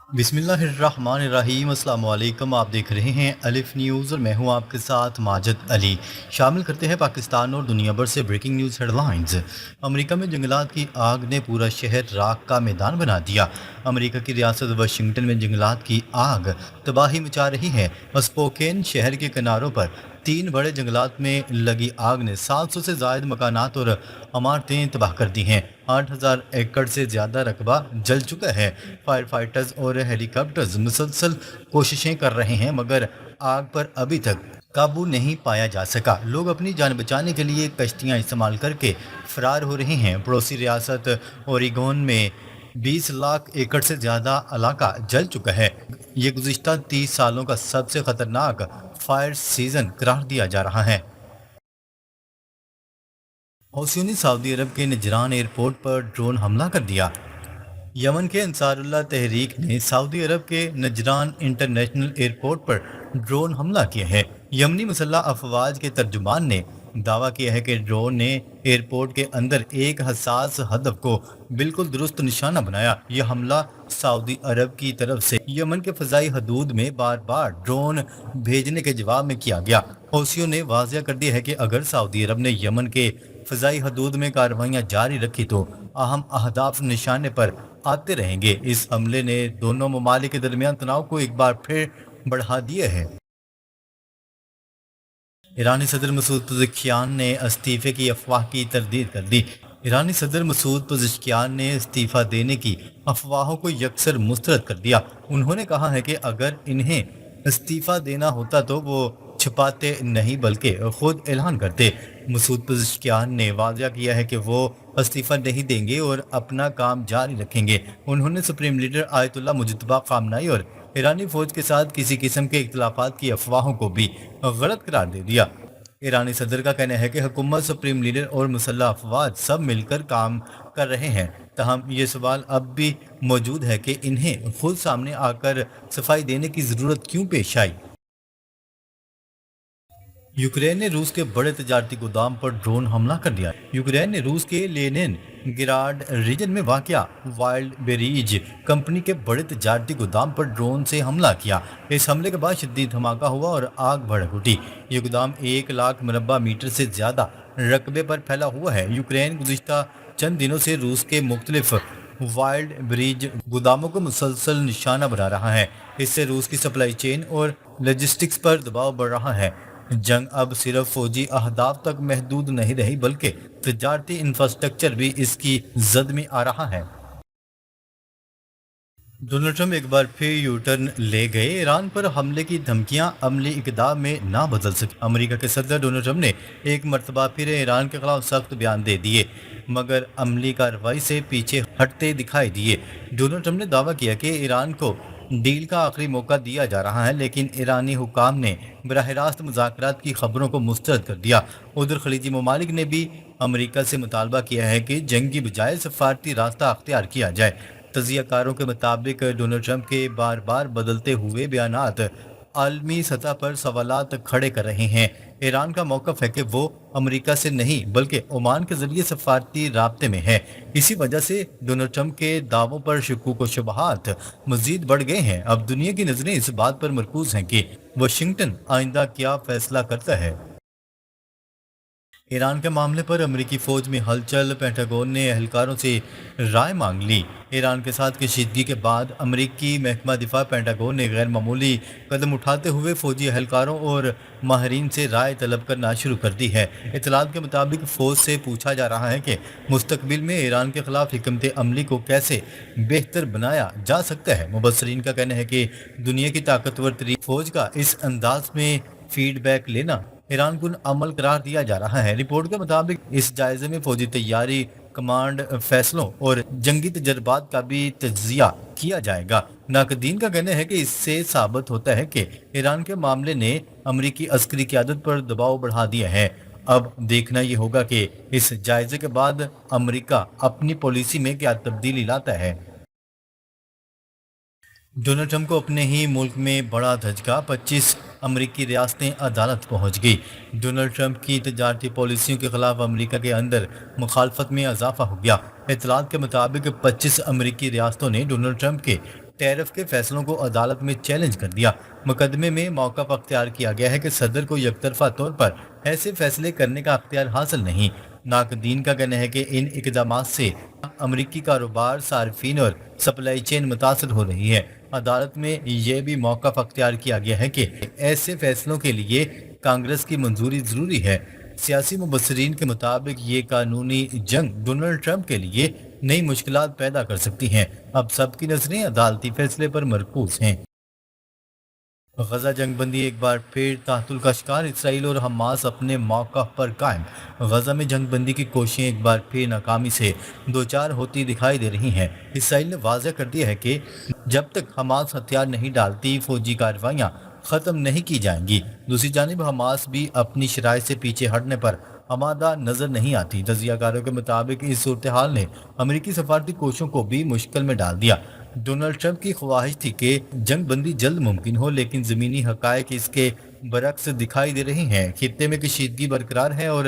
بسم اللہ الرحمن الرحیم۔ السلام علیکم، آپ دیکھ رہے ہیں الف نیوز اور میں ہوں آپ کے ساتھ ماجد علی۔ شامل کرتے ہیں پاکستان اور دنیا بھر سے بریکنگ نیوز ہیڈ لائنز۔ امریکہ میں جنگلات کی آگ نے پورا شہر راکھ کا میدان بنا دیا۔ امریکہ کی ریاست واشنگٹن میں جنگلات کی آگ تباہی مچا رہی ہے۔ اسپوکین شہر کے کناروں پر 3 بڑے جنگلات میں لگی آگ نے 700 سے زائد مکانات اور عمارتیں تباہ کر دی ہیں۔ 8000 ایکڑ سے زیادہ رقبہ جل چکا ہے۔ فائر فائٹرز اور ہیلی کاپٹرز مسلسل کوششیں کر رہے ہیں مگر آگ پر ابھی تک قابو نہیں پایا جا سکا۔ لوگ اپنی جان بچانے کے لیے کشتیاں استعمال کر کے فرار ہو رہے ہیں۔ پڑوسی ریاست اوریگون میں 20 لاکھ ایکڑ سے زیادہ علاقہ جل چکا ہے۔ یہ گزشتہ 30 سالوں کا سب سے خطرناک فائر سیزن قرار دیا جا رہا ہے۔ حوثیوں نے سعودی عرب کے نجران ایئرپورٹ پر ڈرون حملہ کر دیا۔ یمن کے انصار اللہ تحریک نے سعودی عرب کے نجران انٹرنیشنل ایئرپورٹ پر ڈرون حملہ کیا ہے۔ یمنی مسلح افواج کے ترجمان نے دعویٰ کیا ہے کہ ڈرون نے ایئرپورٹ کے اندر ایک حساس ہدف کو بالکل درست نشانہ بنایا۔ یہ حملہ سعودی عرب کی طرف سے یمن کے فضائی حدود میں بار بار ڈرون بھیجنے کے جواب میں کیا گیا۔ حوثیوں نے واضح کر دیا ہے کہ اگر سعودی عرب نے یمن کے فضائی حدود میں کارروائیاں جاری رکھی تو اہم اہداف نشانے پر آتے رہیں گے۔ اس حملے نے دونوں ممالک کے درمیان تناؤ کو ایک بار پھر بڑھا دیا ہے۔ ایرانی صدر مسعود پزشکیان نے استعفے کی افواہ کی تردید کر دی۔ ایرانی صدر مسعود پزشکیان نے استعفیٰ دینے کی افواہوں کو یکسر مسترد کر دیا۔ انہوں نے کہا ہے کہ اگر انہیں استعفیٰ دینا ہوتا تو وہ چھپاتے نہیں بلکہ خود اعلان کرتے۔ مسعود پزشکیان نے واضح کیا ہے کہ وہ استعفیٰ نہیں دیں گے اور اپنا کام جاری رکھیں گے۔ انہوں نے سپریم لیڈر آیت اللہ مجتبیٰ خامنہئی اور ایرانی فوج کے ساتھ کسی قسم کے اختلافات کی افواہوں کو بھی غلط قرار دے دیا۔ ایرانی صدر کا کہنا ہے کہ حکومت، سپریم لیڈر اور مسلح افواج سب مل کر کام کر رہے ہیں، تاہم یہ سوال اب بھی موجود ہے کہ انہیں خود سامنے آ کر صفائی دینے کی ضرورت کیوں پیش آئی۔ یوکرین نے روس کے بڑے تجارتی گودام پر ڈرون حملہ کر دیا۔ یوکرین نے روس کے لینن گراڈ ریجن میں واقع وائلڈ بیریج کمپنی کے بڑے تجارتی گودام پر ڈرون سے حملہ کیا۔ اس حملے کے بعد شدید دھماکہ ہوا اور آگ بھڑک اٹھی۔ یہ گودام 1 لاکھ مربع میٹر سے زیادہ رقبے پر پھیلا ہوا ہے۔ یوکرین گزشتہ چند دنوں سے روس کے مختلف وائلڈ بریج گوداموں کو مسلسل نشانہ بنا رہا ہے۔ اس سے روس کی سپلائی چین اور لاجسٹکس پر دباؤ بڑھ رہا ہے۔ جنگ اب صرف فوجی اہداف تک محدود نہیں رہی بلکہ تجارتی انفراسٹرکچر بھی اس کی زد میں آ رہا ہے۔ ڈونلڈ ٹرمپ ایک بار پھر یو ٹرن لے گئے۔ ایران پر حملے کی دھمکیاں عملی اقدام میں نہ بدل سکی۔ امریکہ کے صدر ڈونلڈ ٹرمپ نے ایک مرتبہ پھر ایران کے خلاف سخت بیان دے دیے مگر عملی کارروائی سے پیچھے ہٹتے دکھائی دیے۔ ڈونلڈ ٹرمپ نے دعویٰ کیا کہ ایران کو ڈیل کا آخری موقع دیا جا رہا ہے لیکن ایرانی حکام نے براہ راست مذاکرات کی خبروں کو مسترد کر دیا۔ ادھر خلیجی ممالک نے بھی امریکہ سے مطالبہ کیا ہے کہ جنگی بجائے سفارتی راستہ اختیار کیا جائے۔ تجزیہ کاروں کے مطابق ڈونلڈ ٹرمپ کے بار بار بدلتے ہوئے بیانات عالمی سطح پر سوالات کھڑے کر رہے ہیں۔ ایران کا موقف ہے کہ وہ امریکہ سے نہیں بلکہ عمان کے ذریعے سفارتی رابطے میں ہے۔ اسی وجہ سے ڈونلڈ ٹرمپ کے دعووں پر شکوک و شبہات مزید بڑھ گئے ہیں۔ اب دنیا کی نظریں اس بات پر مرکوز ہیں کہ واشنگٹن آئندہ کیا فیصلہ کرتا ہے۔ ایران کے معاملے پر امریکی فوج میں ہلچل، پینٹاگون نے اہلکاروں سے رائے مانگ لی۔ ایران کے ساتھ کشیدگی کے بعد امریکی محکمہ دفاع پینٹاگون نے غیر معمولی قدم اٹھاتے ہوئے فوجی اہلکاروں اور ماہرین سے رائے طلب کرنا شروع کر دی ہے۔ اطلاعات کے مطابق فوج سے پوچھا جا رہا ہے کہ مستقبل میں ایران کے خلاف حکمت عملی کو کیسے بہتر بنایا جا سکتا ہے۔ مبصرین کا کہنا ہے کہ دنیا کی طاقتور ترین فوج کا اس انداز میں فیڈ بیک لینا ایران کن عمل قرار دیا جا رہا ہے۔ رپورٹ کے مطابق اس جائزے میں فوجی تیاری، کمانڈ فیصلوں اور جنگی تجربات کا بھی تجزیہ کیا جائے گا۔ ناقدین کا کہنا ہے کہ اس سے ثابت ہوتا ہے کہ ایران کے معاملے نے امریکی عسکری قیادت پر دباؤ بڑھا دیا ہے۔ اب دیکھنا یہ ہوگا کہ اس جائزے کے بعد امریکہ اپنی پالیسی میں کیا تبدیلی لاتا ہے۔ ڈونلڈ ٹرمپ کو اپنے ہی ملک میں بڑا دھچکا، 25 امریکی ریاستیں عدالت پہنچ گئی۔ ڈونلڈ ٹرمپ کی تجارتی پالیسیوں کے خلاف امریکہ کے اندر مخالفت میں اضافہ ہو گیا۔ اطلاعات کے مطابق 25 امریکی ریاستوں نے ڈونلڈ ٹرمپ کے टैरिफ के फैसलों को अदालत में चैलेंज कर दिया। मुकदमे में मौक़िफ़ अख्तियार किया गया है कि सदर को यकतरफा तौर पर ऐसे फैसले करने का अख्तियार हासिल नहीं। नाकदीन का कहना है कि इन इकदामात से अमरीकी कारोबार, सार्फिन और सप्लाई चेन मुतासर हो रही है। अदालत में यह भी मौक़िफ़ अख्तियार किया गया है कि ऐसे फैसलों के लिए कांग्रेस की मंजूरी ज़रूरी है। सियासी मुबस्सिरीन के मुताबिक ये कानूनी जंग डोनाल्ड ट्रंप के लिए नई मुश्किलात पैदा कर सकती हैं। अब सबकी नजरें अदालती फैसले पर मरकूज हैं। गजा जंगबंदी एक बार फिर ताहतुल का शिकार, इसराइल और हमास अपने मौक़िफ़ पर कायम। गजा में जंगबंदी की कोशिशें एक बार फिर नाकामी से दो चार होती दिखाई दे रही हैं। इसराइल ने वाज़ेह कर दिया है कि जब तक हमास हथियार नहीं डालती फौजी कार्रवाइयाँ ख़त्म नहीं की जाएंगी। दूसरी जानिब हमास भी अपनी शराइ से पीछे हटने पर आमादा नजर नहीं आती। तजियाकारों के मुताबिक इस सूरत हाल ने अमरीकी सफारती कोशिशों को भी मुश्किल में डाल दिया। डोनाल्ड ट्रंप की ख्वाहिश थी कि जंग बंदी जल्द मुमकिन हो, लेकिन ज़मीनी हक़ाइक़ इसके बरक्स दिखाई दे रही हैं। खित्ते में कशीदगी बरकरार है और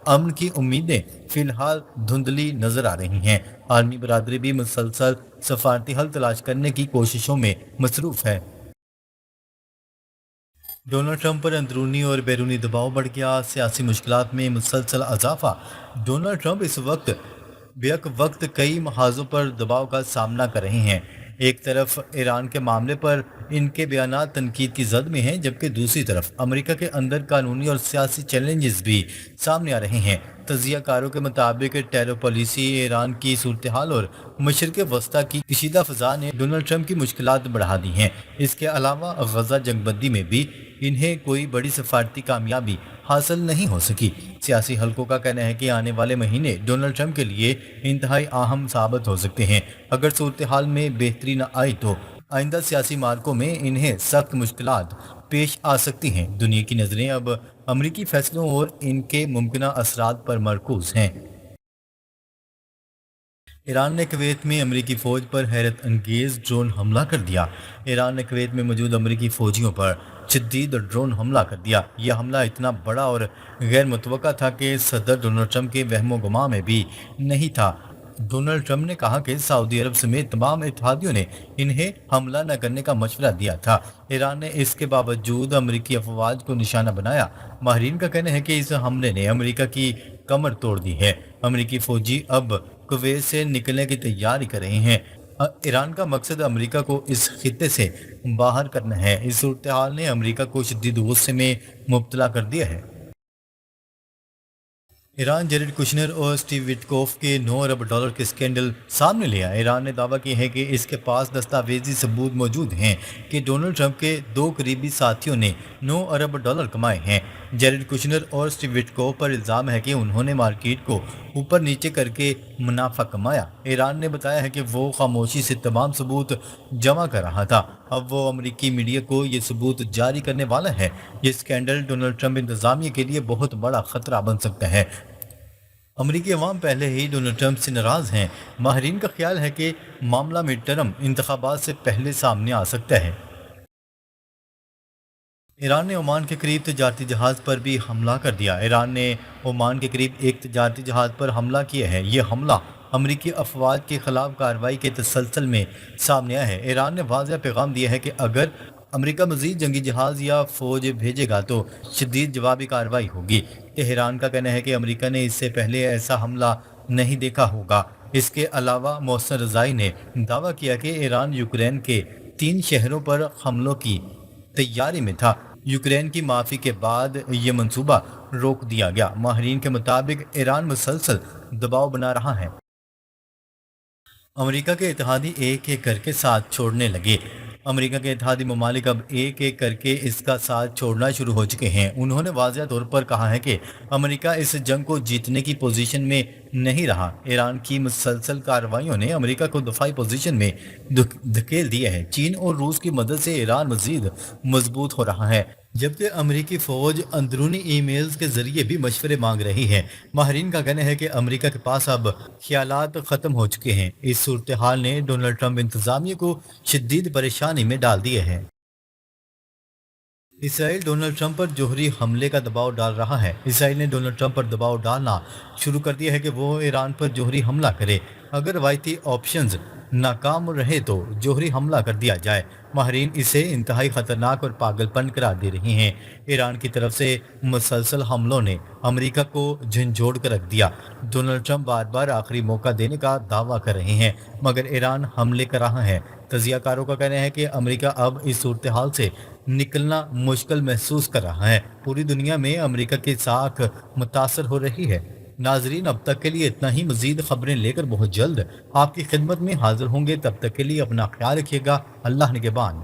अमन की उम्मीदें फ़िलहाल धुंधली नज़र आ रही हैं। आलमी बरादरी भी मुसलसल सफारती हल तलाश करने की कोशिशों में मसरूफ़ है। डोनाल्ड ट्रंप पर अंदरूनी और बैरूनी दबाव बढ़ गया, सियासी मुश्किलात में मुसलसल इजाफा। डोनाल्ड ट्रंप इस वक्त बेक वक्त कई महाजों पर दबाव का सामना कर रहे हैं। एक तरफ ईरान के मामले पर इनके बयानात तनकीद की जद में हैं, जबकि दूसरी तरफ अमेरिका के अंदर कानूनी और सियासी चैलेंजेस भी सामने आ रहे हैं। तजियाकारों के मुताबिक टैरिफ पॉलिसी, ईरान की सूरत हाल और मशरिक़ वस्ता की कशीदा फ़ज़ा ने डोनाल्ड ट्रंप की मुश्किलात बढ़ा दी हैं। इसके अलावा गजा जंगबंदी में भी इन्हें कोई बड़ी सफारती कामयाबी हासिल नहीं हो सकी। सियासी हलकों का कहना है कि आने वाले महीने डोनाल्ड ट्रंप के लिए इंतहाई अहम साबित हो सकते हैं। अगर सूरत हाल में बेहतरी न आई तो आइंदा सियासी मार्कों में इन्हें सख्त मुश्किलात पेश आ सकती हैं। दुनिया की नज़रें अब अमरीकी फैसलों और इनके मुमकिना असरात पर मरकूज हैं। ईरान ने कुवैत में अमरीकी फ़ौज पर हैरत अंगेज़ ड्रोन हमला कर दिया। ईरान ने कुवैत में मौजूद अमरीकी फ़ौजियों पर शदीद ड्रोन हमला कर दिया। यह हमला इतना बड़ा और गैर मुतवक्का था कि सदर डोनाल्ड ट्रंप के वहमो गुमा में भी नहीं था। डोनाल्ड ट्रंप ने कहा कि सऊदी अरब समेत तमाम इत्तेहादियों ने इन्हें हमला न करने का मशवरा दिया था। ईरान ने इसके बावजूद अमरीकी अफवाज को निशाना बनाया। माहिरीन का कहना है कि इस हमले ने अमरीका की कमर तोड़ दी है। अमरीकी फ़ौजी अब कुवैत से निकलने की तैयारी कर रहे हैं। ईरान का मकसद अमेरिका को इस खित्ते से बाहर करना है। इस सूरत हाल ने अमेरिका को शदीद गुस्से में मुब्तला कर दिया है। ईरान जेरेड कुशनर और स्टीव विटकोफ के 9 अरब डॉलर के स्कैंडल सामने ले आया। ईरान ने दावा किया है कि इसके पास दस्तावेजी सबूत मौजूद हैं कि डोनाल्ड ट्रंप के 2 करीबी साथियों ने 9 अरब डॉलर कमाए हैं। जेरेड कुशनर और स्टीव विटकोफ पर इल्ज़ाम है कि उन्होंने मार्केट को ऊपर नीचे करके मुनाफा कमाया। ईरान ने बताया है कि वो खामोशी से तमाम सबूत जमा कर रहा था। अब वो अमरीकी मीडिया को ये सबूत जारी करने वाला है। ये स्कैंडल डोनाल्ड ट्रंप इंतजामिया के लिए बहुत बड़ा खतरा बन सकता है। अमरीकी अवाम पहले ही डोनाल्ड ट्रंप से नाराज़ हैं। माहिरीन का ख्याल है कि मामला मिड टर्म इंतखाबात से पहले सामने आ सकता है। ईरान ने ओमान के करीब तजारती जहाज़ पर भी हमला कर दिया। ईरान ने ओमान के करीब एक तजारती जहाज़ पर हमला किया है। यह हमला अमरीकी अफवाज के खिलाफ कार्रवाई के तसलसल में सामने आया है। ईरान ने वाज़ेह पैगाम दिया है कि अगर अमेरिका मज़ीद जंगी जहाज़ या फ़ौज भेजेगा तो शदीद जवाबी कार्रवाई होगी। तेहरान का कहना है कि अमेरिका ने इससे पहले ऐसा हमला नहीं देखा होगा। इसके अलावा मौसर रज़ाई ने दावा किया कि ईरान यूक्रेन के 3 शहरों पर हमलों की तैयारी में था। यूक्रेन की माफ़ी के बाद ये मंसूबा रोक दिया गया। माहिरीन के मुताबिक ईरान मुसलसल दबाव बना रहा है। अमेरिका के इत्तेहादी एक एक करके साथ छोड़ने लगे। अमेरिका के इत्तेहादी ममालिक अब एक एक करके इसका साथ छोड़ना शुरू हो चुके हैं। उन्होंने वाज़ेह तौर पर कहा है कि अमेरिका इस जंग को जीतने की पोजीशन में नहीं रहा। ईरान की मुसलसल कार्रवाइयों ने अमेरिका को दफाई पोजीशन में धकेल दिया है। चीन और रूस की मदद से ईरान मजीद मजबूत हो रहा है, जबकि अमेरिकी फ़ौज अंदरूनी ईमेल्स के जरिए भी मशवरे मांग रही है। माहिरीन का कहना है कि अमेरिका के पास अब ख्यालात ख़त्म हो चुके हैं। इस सूरत हाल ने डोनाल्ड ट्रंप इंतज़ामिया को शदीद परेशानी में डाल दिया है। इसराइल डोनाल्ड ट्रंप पर जोहरी हमले का दबाव डाल रहा है। इसराइल ने डोनाल्ड ट्रंप पर दबाव डालना शुरू कर दिया है कि वो ईरान पर जोहरी हमला करे। अगर रवायती ऑप्शंस नाकाम रहे तो जोहरी हमला कर दिया जाए। माहरीन इसे इंतहाई खतरनाक और पागलपन करार दे रही हैं। ईरान की तरफ से मुसलसल हमलों ने अमेरिका को झंझोड़ कर रख दिया। डोनाल्ड ट्रंप बार बार आखिरी मौका देने का दावा कर रहे हैं, मगर ईरान हमले कर रहा है। तजियाकारों का कहना है कि अमेरिका अब इस सूरत हाल से निकलना मुश्किल महसूस कर रहा है। पूरी दुनिया में अमेरिका की साख मुतासर हो रही है। नाजरीन, अब तक के लिए इतना ही। मजीद खबरें लेकर बहुत जल्द आपकी खिदमत में हाजिर होंगे। तब तक के लिए अपना ख्याल रखिएगा। अल्लाह निगहबान।